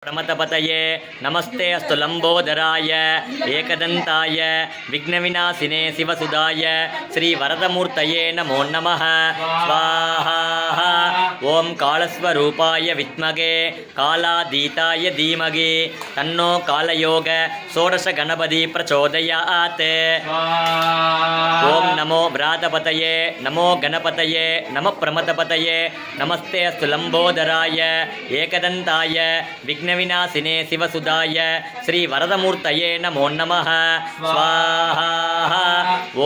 प्रमतपतये नमस्ते अस्तु लंबोदराय एकदंताय विघ्नविनाशिने शिवसुदाय श्रीवरदमूर्तये नमो नमः स्वाहा। ओं कालस्वरूपाय विद्महे कालातीताय धीमहि तन्नो कालयोग षोडश गणपति प्रचोदयात्। ओं नमो व्रातपतये नमो गणपतये नमः प्रमतपतये नमस्ते अस्तु लंबोदराय एकदंताय विघ्नविनाशिने शिवसुदाय श्रीवरदमूर्तये नमो नमः स्वाहा।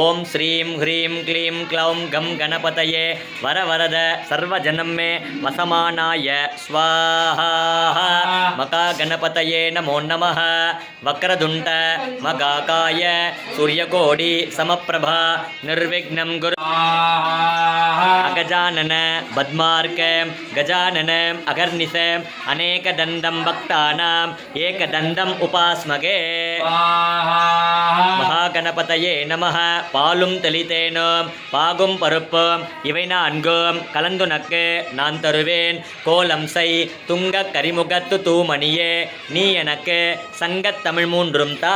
ओं श्रीं ह्रीं क्लीं क्लौं गं गणपतये वरवरद सर्वजनं मे वसमानाय स्वाहा। मकागणपतये नमो नमः वक्रतुण्ड मगाकाय सूर्यकोटि समप्रभा निर्विघ्नं कुरु। अगजानन पद्मार्क गजानन अगर्निश अनेकदन्तं भक्तानां एकदन्तम् उपास्महे। महागणपतये नमः பாலும் தெளித்தேனும் பாகும் பருப்பும் இவை நான்கும் கலந்துனக்கு நான் தருவேன். கோலம் செய் துங்க கரிமுகத்து தூமணியே நீ எனக்கு சங்கத்தமிழ் மூன்றும் தா.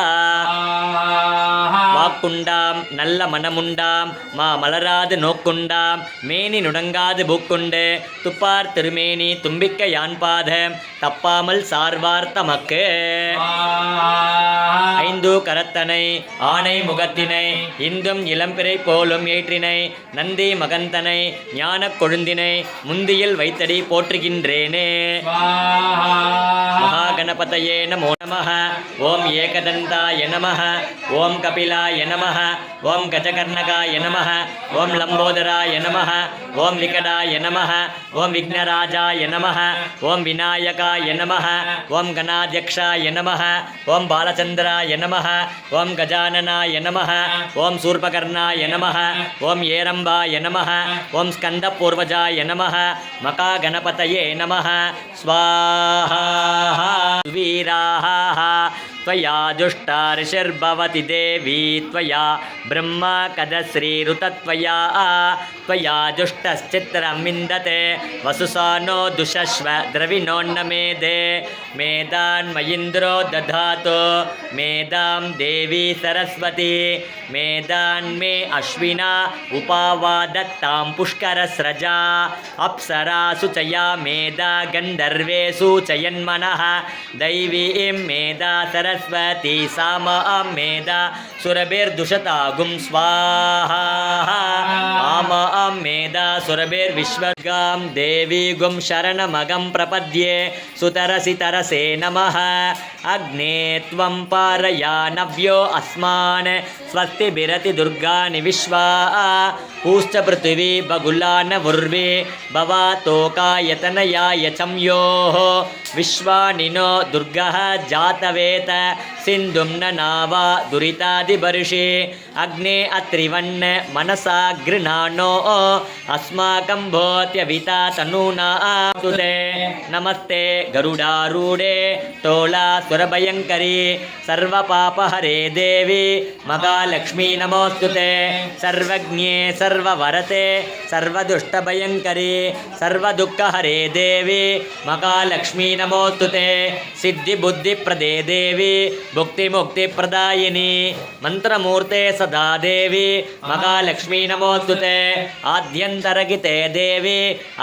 வாக்குண்டாம் நல்ல மனமுண்டாம் மா மலராது நோக்குண்டாம் மேனி நுடங்காது பூக்குண்டு துப்பார் திருமேனி தும்பிக்க யான்பாதம் தப்பாமல் சார்வார் தமக்கு. ஐந்து கரத்தனை ஆனை முகத்தினை இந்தும் இளம்பிறை போலும் ஏற்றினை நந்தி மகந்தனை ஞான கொழுந்தினை முந்தியில் வைத்தடி போற்றுகின்றேனே. மகாகணபதயே நமோ நமः. ஓம் ஏகதந்தாய நமः. ஓம் கபிலாய நமः. ஓம் கஜகர்ணகாய நமः. ஓம் லம்போதராய நமः. ஓம் விகடாய நமः. ஓம் விக்னராஜாய நமः. ஓம் விநாயகாய நமः. ஓம் கணாத்யக்ஷாய நமः. ஓம் பாலச்சந்திராய நமः. ஓம் கஜானனாய நமः. ஓம் சூர்பகர்ணாய நமः. ஓம் ஏரம்பாய நமः. ஓம் ஸ்கந்தபூர்வஜாய நமः. மகாகணபதயே நமः. ஸ்வாஹா. வீராः त्वया दुष्टा ऋषिर्भवति देवी त्वया ब्रह्मा कदश्रीरुतत्वया त्वया दुष्टश्चित्रं विन्दते वसुसानो दुषश्व द्रविणोन्नमेदे मेदान्मयीन्द्रो दधातु मेदां देवी सरस्वती मेदान्मे अश्विना उपावादत्तां पुष्करस्रजा अप्सरासु च या मेधा गन्धर्वेषु च यन्मनः दैवीं मेधा सरस्वती सामा मेधा सुरभिर्दुषतागुं स्वाहा आमा मेधा सुरभिर्विश्वगां देवी गुं शरणमगं प्रपद्ये सुतरसि तरसे नमः। अग्ने त्वं पारया नव्यो अस्मान् स्वस्तिभिरति दुर्गानि विश्वा पूश्च पृथिवी बगुलान उर्वी भवातोकायतनयाय चम्योः विश्वानिनो दुर्गः जातवेत सिन्धुं न नावा दुरितादिबर्षि अग्ने अत्रिवन्न मनसा गृणानो अस्माकं भूत्यविता तनूना सुते। नमस्ते गरुडारूढे तोला सुरभयङ्करी सर्वपापहरे देवी महालक्ष्मी नमोस्तुते। सर्वज्ञे सर्ववरते सर्वदुष्टभयङ्करी सर्वदुःखहरे देवी महालक्ष्मी नमोस्तुते। सिद्धिबुद्धिप्रदे देवी भुक्तिमुक्तिप्रदायिनी मंत्रमूर्ते सदा देवी महालक्ष्मी नमोस्तुते। आद्यन्तरगिते देवी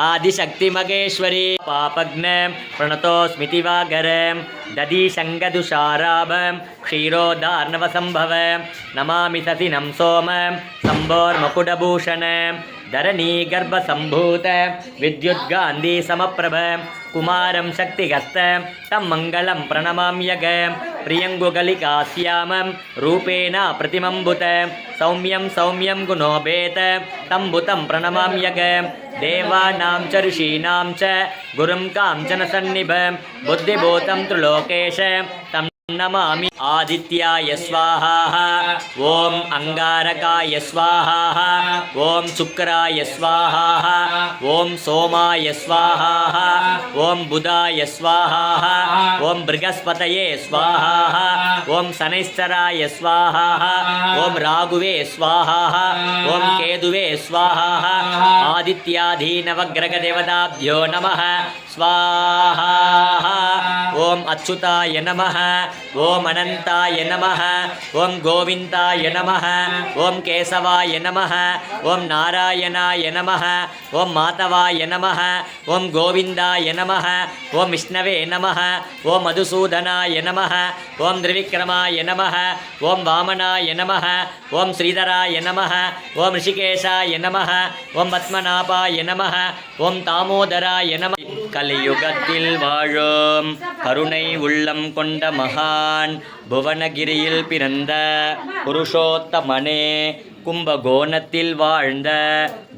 आदिशक्ति महेश्वरी पापग्नं प्रणतोस्मिति वागरं दधिशङ्गदुषाराभं क्षीरोदार्णवसम्भवं नमामि सतिनं सोमं शम्भोर्मकुटभूषणं धरणीगर्भसम्भूत विद्युद्गान्धी समप्रभं कुमारं शक्तिहस्तं तं मङ्गलं प्रणमाम्यगं प्रियङ्गुगलिकास्यामं रूपेण प्रतिमम्बुतं सौम्यं सौम्यं गुणोपेत तं भूतं प्रणमाम्यगं देवानां च ऋषीणां च गुरुं काञ्चनसन्निभं बुद्धिभूतं त्रिलोकेश तं नमामि। आदित्याय स्वाहा ओम अंगारकाय स्वाहा ओम शुक्राय स्वाहा ओम सोमाय स्वाहा ओम बुधाय स्वाहा ओम बृहस्पतये स्वाहा ओम शनैश्चराय स्वाहा ओम राघुवे स्वाहा ओम केतुवे स्वाहा आदित्यादि नवग्रह देवताभ्यो नमः स्वाहा। ஓம் அச்சுதாய நமः ஓம் அனந்தாய நமः ஓம் கோவிந்தாய நமः ஓம் கேசவாய நமः ஓம் நாராயணாய நமः ஓம் மாதவாய நமः ஓம் கோவிந்தாய நமः ஓம் விஷ்ணவே நமः ஓம் மதுசூதனாய நமः ஓம் திரிவிக்ரமாய நமः ஓம் வாமனாய நமः ஓம் ஸ்ரீதராய நமः ஓம் ரிஷிகேஷாய நமः ஓம் பத்மநாபாய நமः ஓம் தாமோதராய நமः. கலியுகத்தில் வாழும் கருணை உள்ளம் கொண்ட மகான் புவனகிரியில் பிறந்த புருஷோத்தமனே, கும்பகோணத்தில் வாழ்ந்த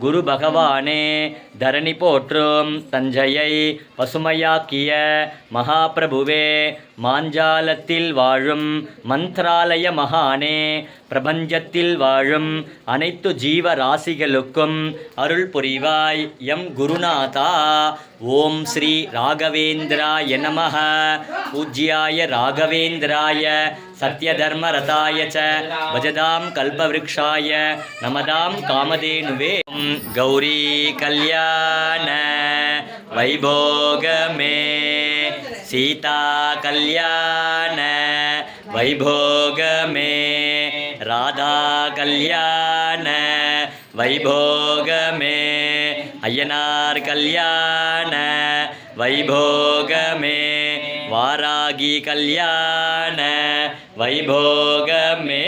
குரு பகவானே, தரணி போற்றும் தஞ்சையை பசுமையாக்கிய மகாபிரபுவே, மாஞ்சாலத்தில் வாழும் மந்த்ராலய மகானே, பிரபஞ்சத்தில் வாழும் அனைத்து ஜீவராசிகளுக்கும் அருள் புரிவாய் எம் குருநாதா. ஓம் ஸ்ரீ ராகவேந்திராய நமः. பூஜ்யாய ராகவேந்திராய சத்யதர்மரதாய ச பஜதாம் கல்பவ்ருக்ஷாய நமதாம் காமதேனுவே. கௌரி கல்யாண வைபோகமே, சீதா கல்யாண வைபோகமே, ராதா கல்யாண வைபோகமே, ஐயனார் கல்யாண வைபோகமே, வாராகி கல்யாண வைபோகமே.